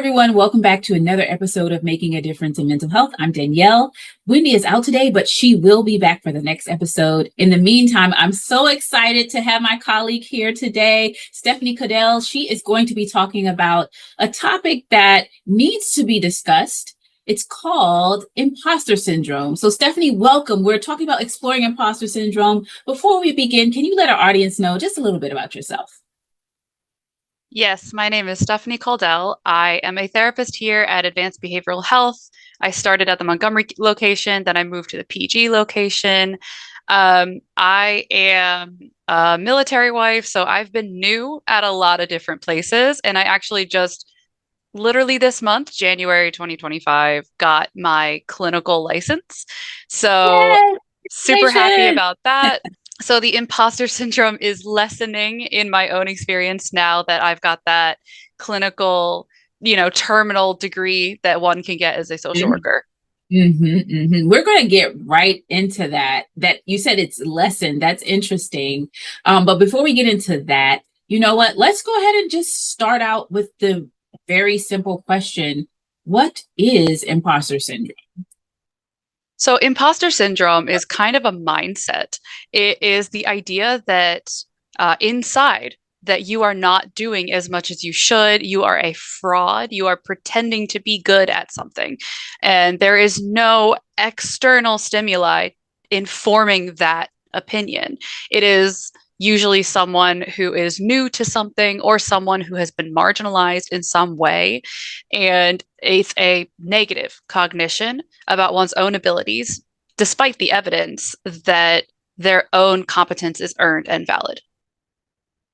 everyone. Welcome back to another episode of Making a Difference in Mental Health. I'm Danielle. Wendy is out today, but she will be back for the next episode. In the meantime, I'm so excited to have my colleague here today, Stephanie Kuldell. She is going to be talking about a topic that needs to be discussed. It's called imposter syndrome. So Stephanie, welcome. We're talking about exploring imposter syndrome. Before we begin, can you let our audience know just a little bit about yourself? Yes, my name is Stephanie Kuldell. I am a therapist here at Advanced Behavioral Health. I started at the Montgomery location, then I moved to the PG location. I am a military wife, so I've been new at a lot of different places. And I actually just literally this month, January 2025, got my clinical license. So Yay! super happy about that. So the imposter syndrome is lessening in my own experience now that I've got that clinical, terminal degree that one can get as a social worker. We're going to get right into that. That you said it's lessened. That's interesting. But before we get into that, you know what? Let's go ahead and just start out with the very simple question. What is imposter syndrome? So imposter syndrome is kind of a mindset. It is the idea that inside that you are not doing as much as you should. You are a fraud. You are pretending to be good at something. And there is no external stimuli informing that opinion. It is usually someone who is new to something or someone who has been marginalized in some way. And it's a negative cognition about one's own abilities, despite the evidence that their own competence is earned and valid.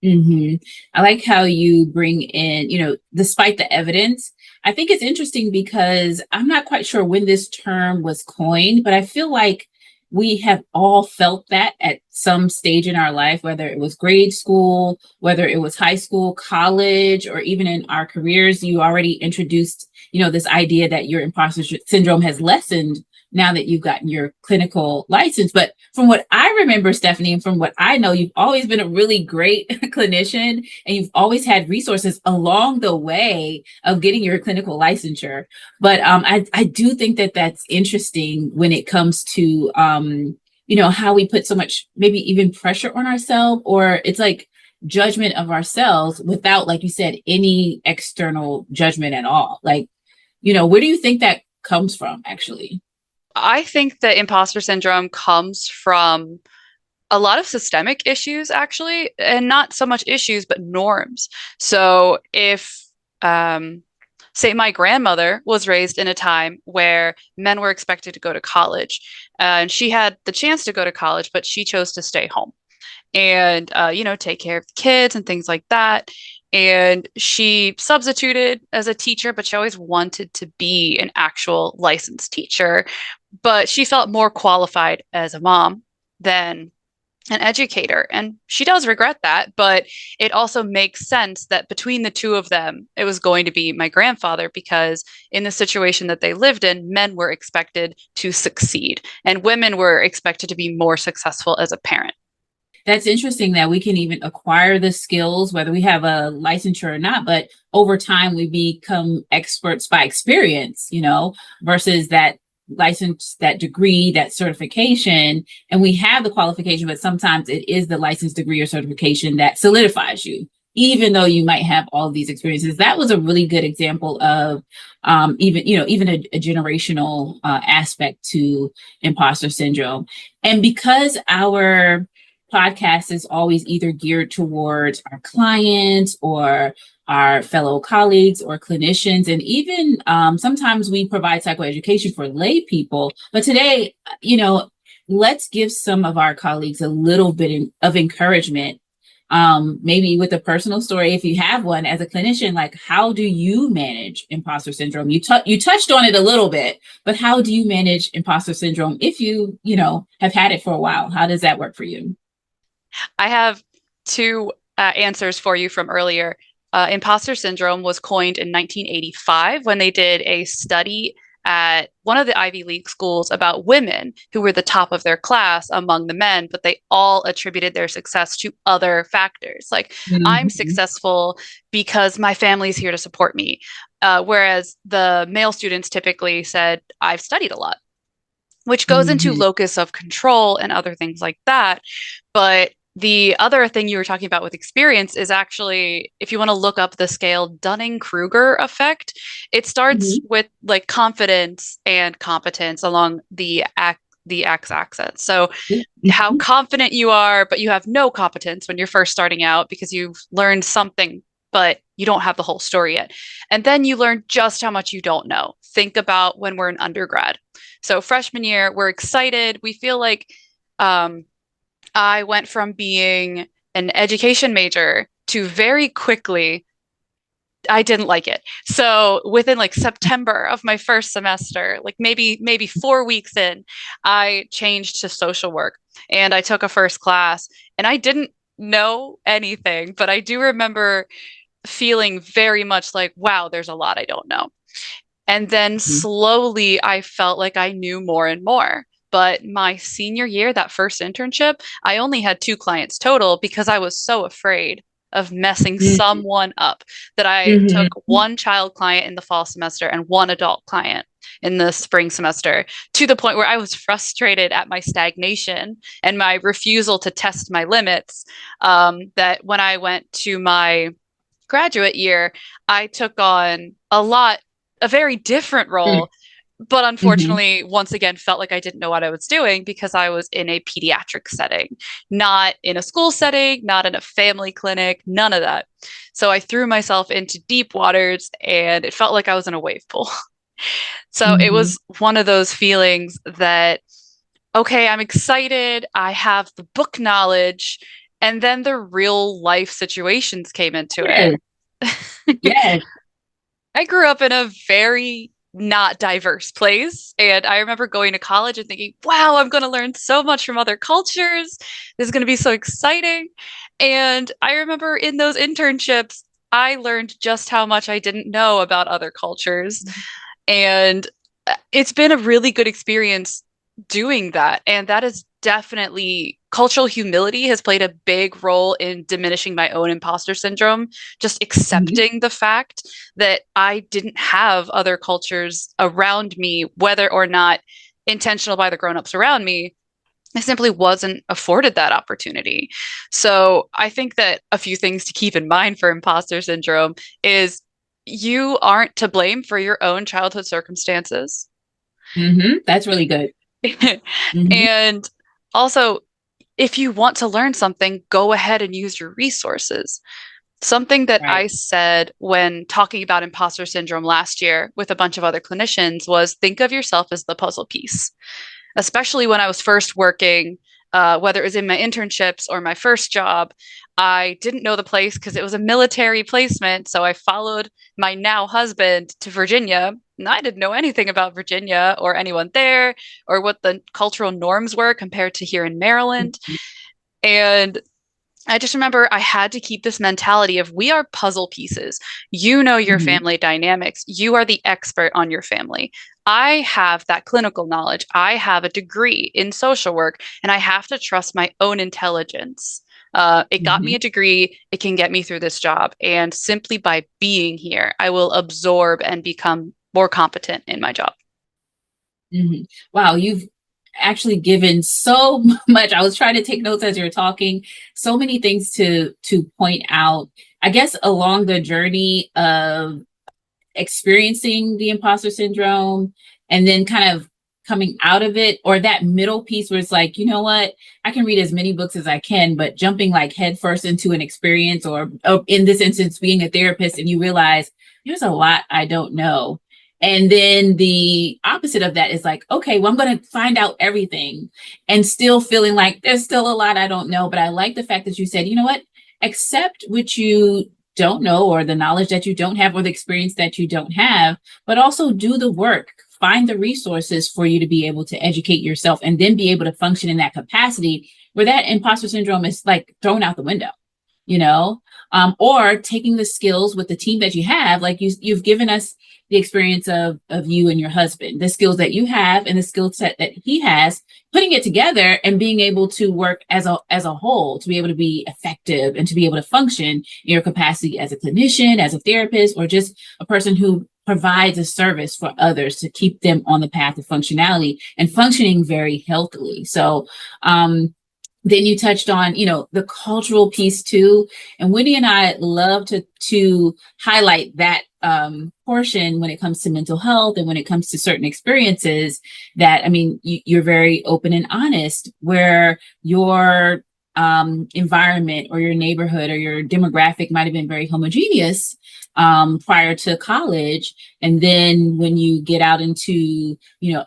I like how you bring in, despite the evidence. I think it's interesting because I'm not quite sure when this term was coined, but I feel like we have all felt that at some stage in our life, whether it was grade school, whether it was high school, college, or even in our careers. You already introduced, this idea that your imposter syndrome has lessened now that you've gotten your clinical license. But from what I remember, Stephanie, and from what I know, you've always been a really great clinician and you've always had resources along the way of getting your clinical licensure. But I do think that that's interesting when it comes to, how we put so much, maybe even pressure on ourselves, or it's like judgment of ourselves without, like you said, any external judgment at all. Like, where do you think that comes from, actually? I think that imposter syndrome comes from a lot of systemic issues, actually, and not so much issues, but norms. So if, say, my grandmother was raised in a time where men were expected to go to college, and she had the chance to go to college, but she chose to stay home and, take care of the kids and things like that. And she substituted as a teacher, but she always wanted to be an actual licensed teacher. But she felt more qualified as a mom than an educator. And she does regret that, but it also makes sense that between the two of them, it was going to be my grandfather, because in the situation that they lived in, men were expected to succeed and women were expected to be more successful as a parent. That's interesting that we can even acquire the skills, whether we have a licensure or not, but over time we become experts by experience, versus that license, that degree, that certification. And we have the qualification, but sometimes it is the license, degree, or certification that solidifies you, even though you might have all of these experiences. That was a really good example of even a generational aspect to imposter syndrome. And because our podcast is always either geared towards our clients or our fellow colleagues or clinicians, and even sometimes we provide psychoeducation for lay people. But today, let's give some of our colleagues a little bit of encouragement, maybe with a personal story, if you have one as a clinician. Like, how do you manage imposter syndrome? You touched on it a little bit, but how do you manage imposter syndrome if you have had it for a while? How does that work for you? I have two answers for you from earlier. Imposter syndrome was coined in 1985 when they did a study at one of the Ivy League schools about women who were the top of their class among the men, but they all attributed their success to other factors. Like, I'm Mhm. successful because my family's here to support me. Whereas the male students typically said, I've studied a lot, which goes into Mhm. locus of control and other things like that. But the other thing you were talking about with experience is actually, if you want to look up the scale Dunning-Kruger effect, it starts Mhm. with like confidence and competence along the x-axis. So Yeah. how Mhm. confident you are, but you have no competence when you're first starting out because you've learned something, but you don't have the whole story yet. And then you learn just how much you don't know. Think about when we're in undergrad. So freshman year, we're excited. We feel like um, I went from being an education major to very quickly I didn't like it. So within like September of my first semester, like maybe 4 weeks in, I changed to social work and I took a first class and I didn't know anything, but I do remember feeling very much like, wow, there's a lot I don't know. And then Mhm. slowly I felt like I knew more and more. But my senior year, that first internship, I only had 2 clients total because I was so afraid of messing Mhm. someone up that I took Mhm. one child client in the fall semester and one adult client in the spring semester, to the point where I was frustrated at my stagnation and my refusal to test my limits. That when I went to my graduate year, I took on a very different role, but Mhm. unfortunately, once again, felt like I didn't know what I was doing because I was in a pediatric setting, not in a school setting, not in a family clinic, none of that. So I threw myself into deep waters and it felt like I was in a wave pool. So it Mhm. was one of those feelings that, okay, I'm excited. I have the book knowledge. And then the real life situations came into it. Yes. Yes. I grew up in a very not diverse place. And I remember going to college and thinking, wow, I'm going to learn so much from other cultures. This is going to be so exciting. And I remember in those internships, I learned just how much I didn't know about other cultures. And it's been a really good experience doing that. And that is definitely cultural humility has played a big role in diminishing my own imposter syndrome. Just Mhm. accepting the fact that I didn't have other cultures around me, whether or not intentional by the grown-ups around me. I simply wasn't afforded that opportunity. So I think that a few things to keep in mind for imposter syndrome is you aren't to blame for your own childhood circumstances. Mhm. That's really good. Mhm. And also, if you want to learn something, go ahead and use your resources. Something that I Right. said when talking about imposter syndrome last year with a bunch of other clinicians was think of yourself as the puzzle piece, especially when I was first working, whether it was in my internships or my first job. I didn't know the place because it was a military placement. So I followed my now husband to Virginia. And I didn't know anything about Virginia or anyone there or what the cultural norms were compared to here in Maryland. Mhm. And I just remember I had to keep this mentality of we are puzzle pieces. You know your Mhm. family dynamics. You are the expert on your family. I have that clinical knowledge. I have a degree in social work, and I have to trust my own intelligence. It got me Mhm. a degree. It can get me through this job. And simply by being here, I will absorb and become more competent in my job. Mhm. Wow, you've actually given so much. I was trying to take notes as you were talking. So many things to point out. I guess along the journey of experiencing the imposter syndrome and then kind of coming out of it, or that middle piece where it's like, you know what, I can read as many books as I can, but jumping like headfirst into an experience, or in this instance being a therapist, and you realize there's a lot I don't know. And then the opposite of that is like, okay, well, I'm going to find out everything, and still feeling like there's still a lot I don't know. But I like the fact that you said, you know what, accept what you don't know, or the knowledge that you don't have, or the experience that you don't have, but also do the work. Find the resources for you to be able to educate yourself and then be able to function in that capacity where that imposter syndrome is like thrown out the window, you know? or taking the skills with the team that you have, like you've given us the experience of you and your husband, the skills that you have and the skill set that he has, putting it together and being able to work as a whole, to be able to be effective and to be able to function in your capacity as a clinician, as a therapist, or just a person who provides a service for others to keep them on the path of functionality and functioning very healthily. So then you touched on, the cultural piece too. And Wendy and I love to highlight that portion when it comes to mental health and when it comes to certain experiences that, you're very open and honest, where your environment or your neighborhood or your demographic might have been very homogeneous prior to college. And then when you get out into,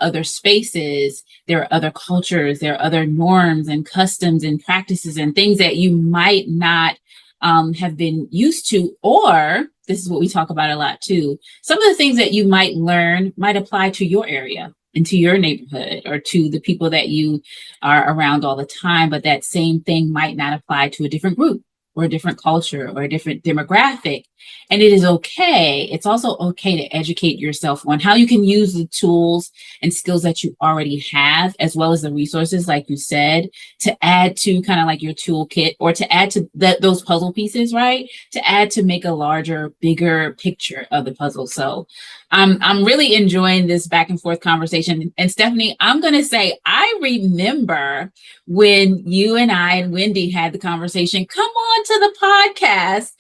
other spaces, there are other cultures, there are other norms and customs and practices and things that you might not have been used to, or this is what we talk about a lot too. Some of the things that you might learn might apply to your area and to your neighborhood or to the people that you are around all the time, but that same thing might not apply to a different group or a different culture or a different demographic. And it is okay. It's also okay to educate yourself on how you can use the tools and skills that you already have, as well as the resources, like you said, to add to kind of like your toolkit, or to add to those puzzle pieces, right? To add to make a larger, bigger picture of the puzzle. So I'm really enjoying this back and forth conversation. And Stephanie, I'm going to say, I remember when you and I and Wendy had the conversation, come on to the podcast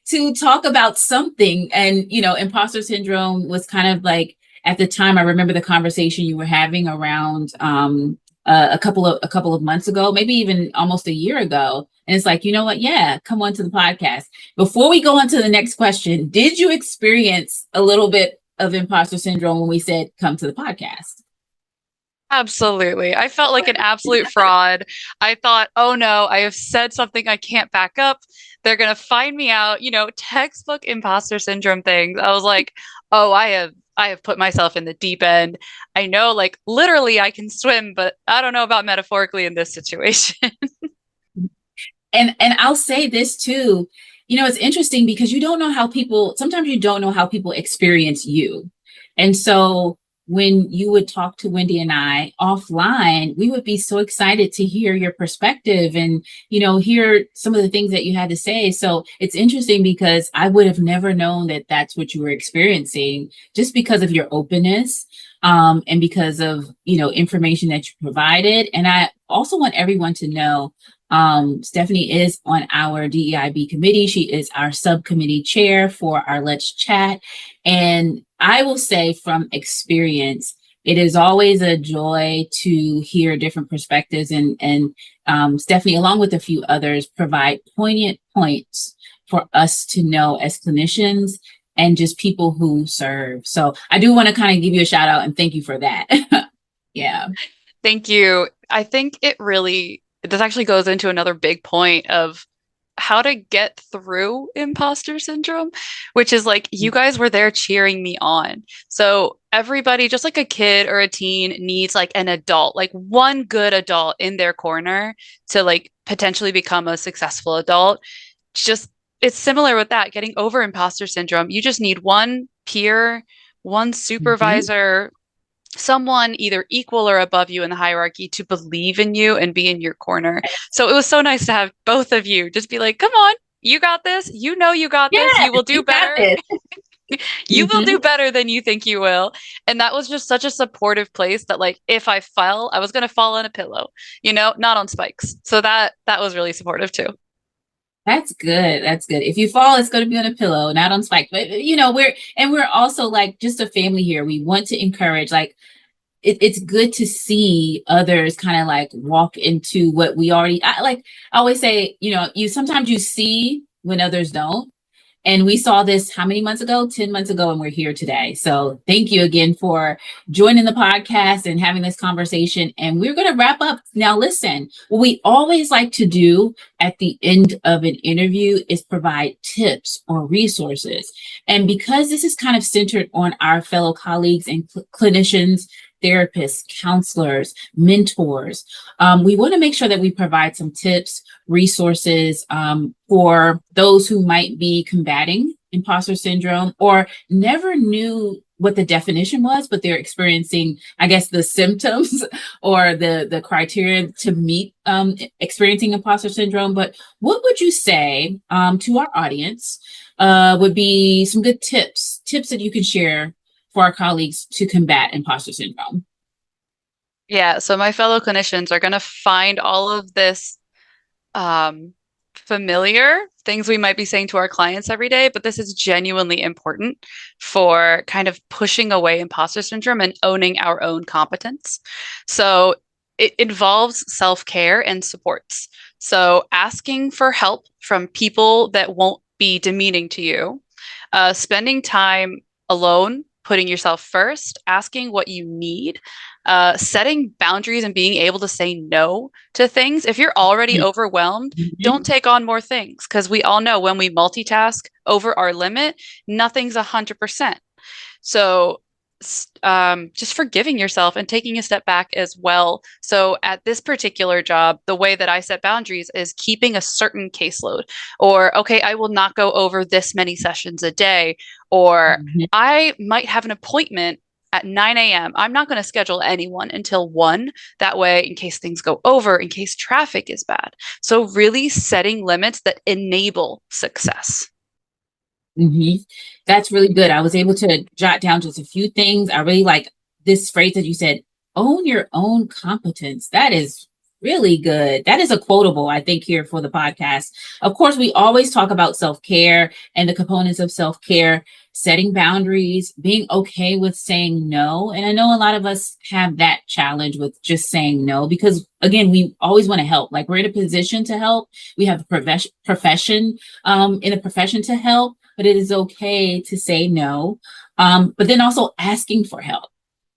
to talk about something. And, imposter syndrome was kind of like, at the time, I remember the conversation you were having around a couple of months ago, maybe even almost a year ago. And it's like, you know what? Yeah, come on to the podcast. Before we go on to the next question, did you experience a little bit of imposter syndrome when we said, come to the podcast? Absolutely. I felt like an absolute fraud. I thought, oh no, I have said something I can't back up. They're going to find me out, textbook imposter syndrome things. I was like, oh, I have put myself in the deep end. I know, like, literally I can swim, but I don't know about metaphorically in this situation. And I'll say this too, it's interesting because sometimes you don't know how people experience you. And so when you would talk to Wendy and I offline, we would be so excited to hear your perspective and, hear some of the things that you had to say. So it's interesting because I would have never known that that's what you were experiencing, just because of your openness and because of, information that you provided. And I also want everyone to know, Stephanie is on our DEIB committee. She is our subcommittee chair for our Let's Chat. And I will say from experience, it is always a joy to hear different perspectives, and Stephanie, along with a few others, provide poignant points for us to know as clinicians and just people who serve. So I do want to kind of give you a shout out and thank you for that. Yeah. Thank you. I think this actually goes into another big point of how to get through imposter syndrome, which is like, you guys were there cheering me on. So everybody, just like a kid or a teen, needs like an adult, like one good adult in their corner to like potentially become a successful adult. It's similar with that, getting over imposter syndrome. You just need one peer, one supervisor, someone either equal or above you in the hierarchy to believe in you and be in your corner. So it was so nice to have both of you just be like, come on, you got this. You got this. You will do better. You will do better than you think you will. And that was just such a supportive place that, like, if I fell, I was going to fall on a pillow, not on spikes. So that was really supportive too. That's good. That's good. If you fall, it's going to be on a pillow, not on spike. But we're also like just a family here. We want to encourage, like, it's good to see others kind of like walk into what we already, I always say, sometimes you see when others don't. And we saw this how many months ago? 10 months ago, and we're here today. So thank you again for joining the podcast and having this conversation. And we're going to wrap up. Now, listen, what we always like to do at the end of an interview is provide tips or resources. And because this is kind of centered on our fellow colleagues and clinicians, therapists, counselors, mentors. We want to make sure that we provide some tips, resources for those who might be combating imposter syndrome or never knew what the definition was, but they're experiencing, I guess, the symptoms or the criteria to meet experiencing imposter syndrome. But what would you say to our audience would be some good tips that you can share for our colleagues to combat imposter syndrome? Yeah, so my fellow clinicians are going to find all of this familiar things we might be saying to our clients every day, but this is genuinely important for kind of pushing away imposter syndrome and owning our own competence. So it involves self-care and supports. So asking for help from people that won't be demeaning to you, spending time alone, putting yourself first, asking what you need, setting boundaries and being able to say no to things. If you're already overwhelmed, don't take on more things because we all know when we multitask over our limit, nothing's 100%. So just forgiving yourself and taking a step back as well. So at this particular job, the way that I set boundaries is keeping a certain caseload, or, okay, I will not go over this many sessions a day, or I might have an appointment at 9 a.m. I'm not going to schedule anyone until 1. That way, in case things go over, in case traffic is bad. So really setting limits that enable success. Mm-hmm. That's really good. I was able to jot down just a few things. I really like this phrase that you said, own your own competence. That is really good. That is a quotable, I think, here for the podcast. Of course, we always talk about self-care and the components of self-care, setting boundaries, being okay with saying no. And I know a lot of us have that challenge with just saying no, because again, we always want to help. Like we're in a position to help. We have a profession in a profession to help, but it is okay to say no. But then also asking for help.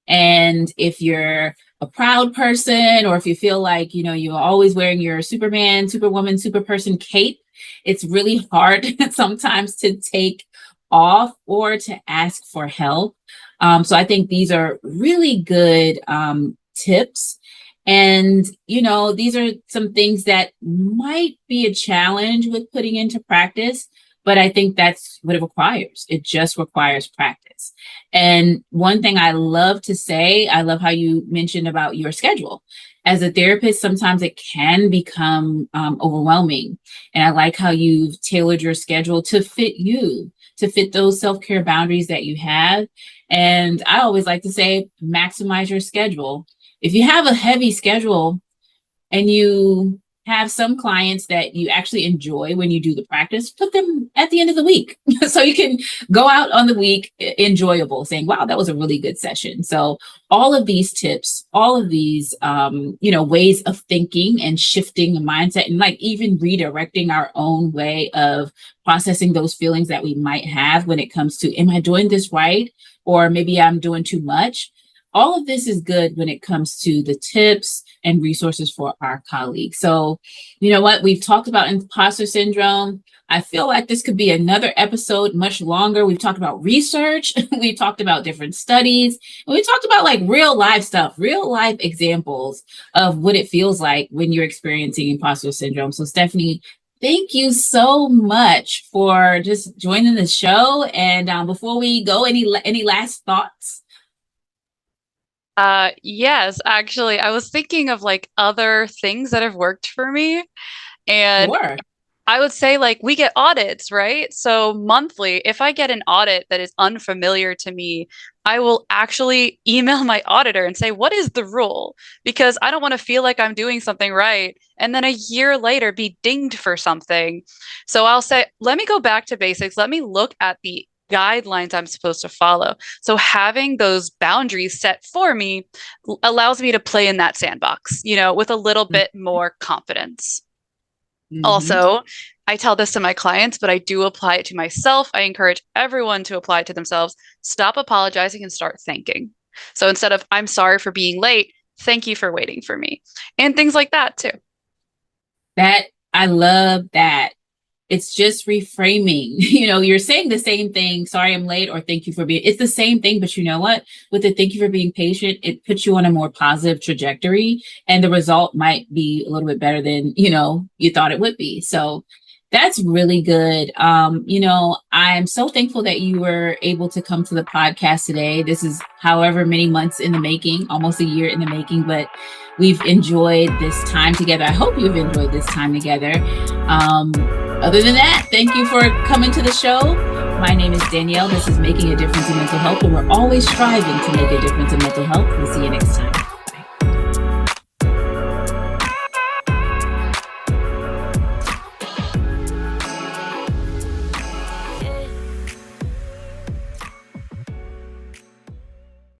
And if you're a proud person, or if you feel like, you know, you're always wearing your Superman, Superwoman, Superperson cape, it's really hard sometimes to take off or to ask for help. So I think these are really good tips. And, you know, these are some things that might be a challenge with putting into practice, but I think that's what it requires. It just requires practice. And one thing I love to say, I love how you mentioned about your schedule. As a therapist, sometimes it can become overwhelming. And I like how you've tailored your schedule to fit you, to fit those self-care boundaries that you have. And I always like to say, maximize your schedule. If you have a heavy schedule and you have some clients that you actually enjoy when you do the practice, put them at the end of the week. So you can go out on the week enjoyable, saying, wow, that was a really good session. So all of these tips, all of these, ways of thinking and shifting the mindset, and like even redirecting our own way of processing those feelings that we might have when it comes to, am I doing this right? Or maybe I'm doing too much. All of this is good when it comes to the tips and resources for our colleagues. So, you know what? We've talked about imposter syndrome. I feel like this could be another episode, much longer. We've talked about research. We talked about different studies. And we talked about like real life stuff, real life examples of what it feels like when you're experiencing imposter syndrome. So, Stephanie, thank you so much for just joining the show. And before we go, any last thoughts? Yes, actually, I was thinking of like other things that have worked for me. And Sure. I would say like we get audits, right? So monthly, if I get an audit that is unfamiliar to me, I will actually email my auditor and say, what is the rule? Because I don't want to feel like I'm doing something right and then a year later be dinged for something. So I'll say, let me go back to basics. Let me look at the guidelines I'm supposed to follow. So having those boundaries set for me allows me to play in that sandbox, with a little bit more confidence. Mm-hmm. Also, I tell this to my clients, but I do apply it to myself. I encourage everyone to apply it to themselves. Stop apologizing and start thanking. So instead of, I'm sorry for being late, thank you for waiting for me. And things like that too. That I love that. It's just reframing. You're saying the same thing, sorry I'm late, or thank you for being, it's the same thing, but you know what? With the thank you for being patient, it puts you on a more positive trajectory, and the result might be a little bit better than, you thought it would be. So that's really good. I'm so thankful that you were able to come to the podcast today. This is however many months in the making, almost a year in the making, but we've enjoyed this time together. I hope you've enjoyed this time together. Other than that, thank you for coming to the show. My name is Danielle. This is Making a Difference in Mental Health, and we're always striving to make a difference in mental health. We'll see you next time.